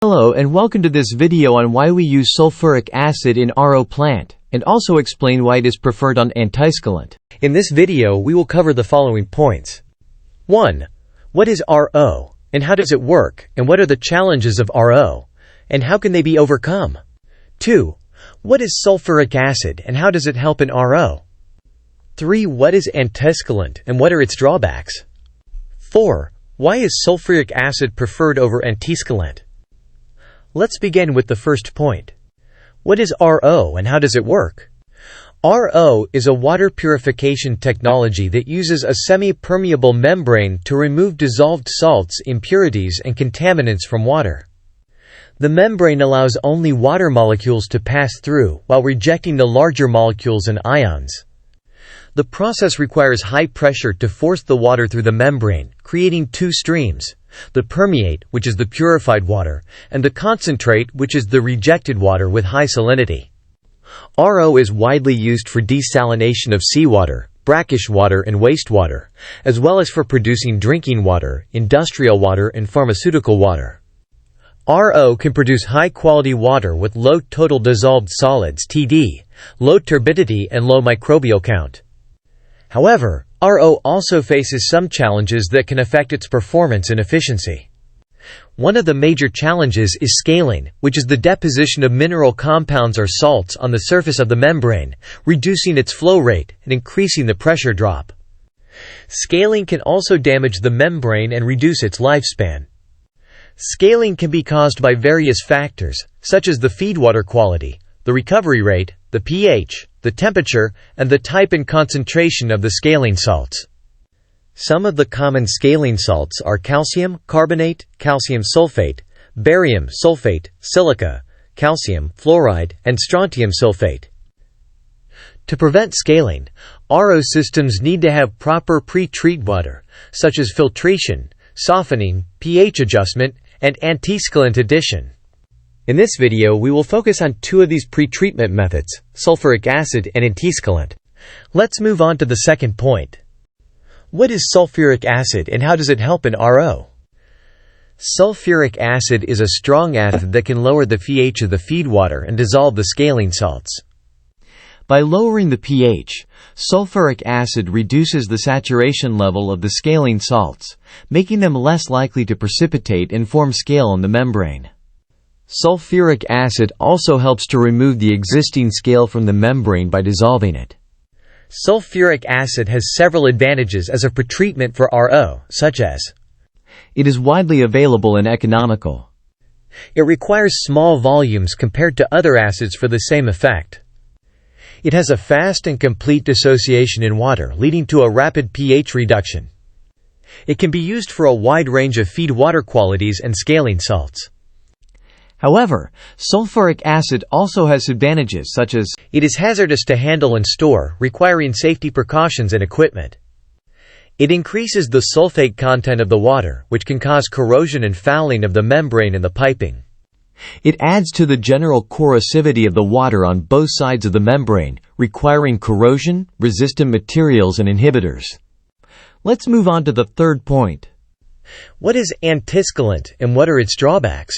Hello and welcome to this video on why we use sulfuric acid in RO plant, and also explain why it is preferred on antiscalant. In this video we will cover the following points. 1. What is RO, and how does it work, and what are the challenges of RO, and how can they be overcome? 2. What is sulfuric acid, and how does it help in RO? 3. What is antiscalant, and what are its drawbacks? 4. Why is sulfuric acid preferred over antiscalant? Let's begin with the first point. What is RO and how does it work? RO is a water purification technology that uses a semi-permeable membrane to remove dissolved salts, impurities, and contaminants from water. The membrane allows only water molecules to pass through, while rejecting the larger molecules and ions. The process requires high pressure to force the water through the membrane, creating two streams: the permeate, which is the purified water, and the concentrate, which is the rejected water with high salinity. RO is widely used for desalination of seawater, brackish water and wastewater, as well as for producing drinking water, industrial water and pharmaceutical water. RO can produce high-quality water with low total dissolved solids (TD), low turbidity and low microbial count. However, RO also faces some challenges that can affect its performance and efficiency. One of the major challenges is scaling, which is the deposition of mineral compounds or salts on the surface of the membrane, reducing its flow rate and increasing the pressure drop. Scaling can also damage the membrane and reduce its lifespan. Scaling can be caused by various factors, such as the feedwater quality, the recovery rate, the pH, the temperature, and the type and concentration of the scaling salts. Some of the common scaling salts are calcium carbonate, calcium sulfate, barium sulfate, silica, calcium fluoride, and strontium sulfate. To prevent scaling, RO systems need to have proper pre-treat water, such as filtration, softening, pH adjustment, and antiscalant addition. In this video we will focus on two of these pretreatment methods, sulfuric acid and antiscalant. Let's move on to the second point. What is sulfuric acid and how does it help in RO? Sulfuric acid is a strong acid that can lower the pH of the feedwater and dissolve the scaling salts. By lowering the pH, sulfuric acid reduces the saturation level of the scaling salts, making them less likely to precipitate and form scale in the membrane. Sulfuric acid also helps to remove the existing scale from the membrane by dissolving it. Sulfuric acid has several advantages as a pretreatment for RO, such as: it is widely available and economical. It requires small volumes compared to other acids for the same effect. It has a fast and complete dissociation in water, leading to a rapid pH reduction. It can be used for a wide range of feed water qualities and scaling salts. However, sulfuric acid also has advantages such as it is hazardous to handle and store, requiring safety precautions and equipment. It increases the sulfate content of the water, which can cause corrosion and fouling of the membrane and the piping. It adds to the general corrosivity of the water on both sides of the membrane, requiring corrosion-resistant materials and inhibitors. Let's move on to the third point. What is antiscalant and what are its drawbacks?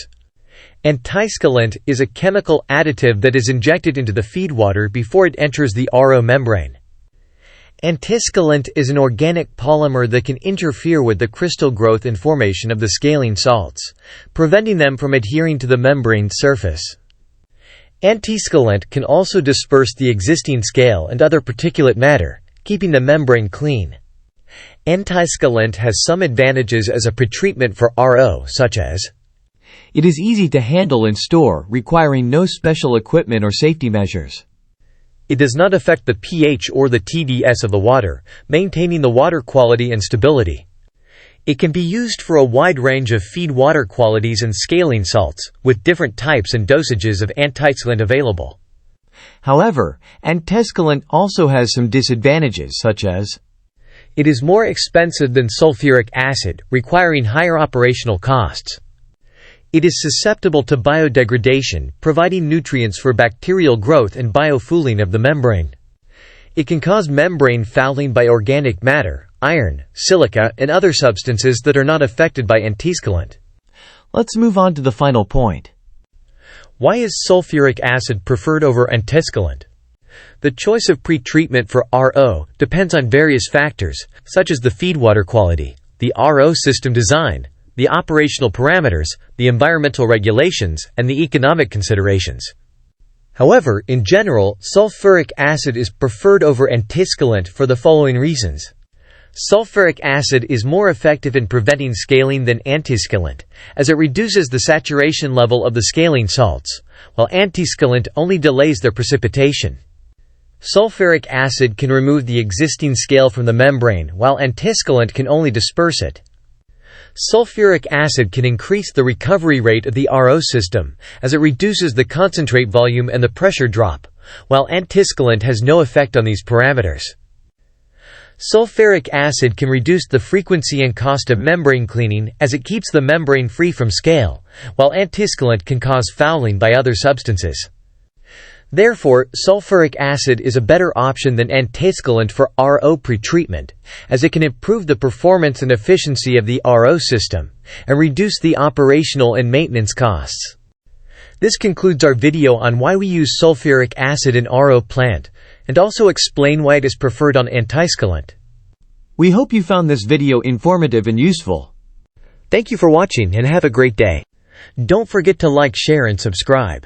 Antiscalant is a chemical additive that is injected into the feedwater before it enters the RO membrane. Antiscalant is an organic polymer that can interfere with the crystal growth and formation of the scaling salts, preventing them from adhering to the membrane surface. Antiscalant can also disperse the existing scale and other particulate matter, keeping the membrane clean. Antiscalant has some advantages as a pretreatment for RO, such as: it is easy to handle and store, requiring no special equipment or safety measures. It does not affect the pH or the TDS of the water, maintaining the water quality and stability. It can be used for a wide range of feed water qualities and scaling salts, with different types and dosages of antiscalant available. However, antiscalant also has some disadvantages such as it is more expensive than sulfuric acid, requiring higher operational costs. It is susceptible to biodegradation, providing nutrients for bacterial growth and biofouling of the membrane. It can cause membrane fouling by organic matter, iron, silica, and other substances that are not affected by antiscalant. Let's move on to the final point. Why is sulfuric acid preferred over antiscalant? The choice of pretreatment for RO depends on various factors, such as the feedwater quality, the RO system design, the operational parameters, the environmental regulations, and the economic considerations. However, in general, sulfuric acid is preferred over antiscalant for the following reasons. Sulfuric acid is more effective in preventing scaling than antiscalant, as it reduces the saturation level of the scaling salts, while antiscalant only delays their precipitation. Sulfuric acid can remove the existing scale from the membrane, while antiscalant can only disperse it. Sulfuric acid can increase the recovery rate of the RO system, as it reduces the concentrate volume and the pressure drop, while antiscalant has no effect on these parameters. Sulfuric acid can reduce the frequency and cost of membrane cleaning, as it keeps the membrane free from scale, while antiscalant can cause fouling by other substances. Therefore, sulfuric acid is a better option than antiscalant for RO pretreatment, as it can improve the performance and efficiency of the RO system, and reduce the operational and maintenance costs. This concludes our video on why we use sulfuric acid in RO plant, and also explain why it is preferred on antiscalant. We hope you found this video informative and useful. Thank you for watching and have a great day. Don't forget to like, share and subscribe.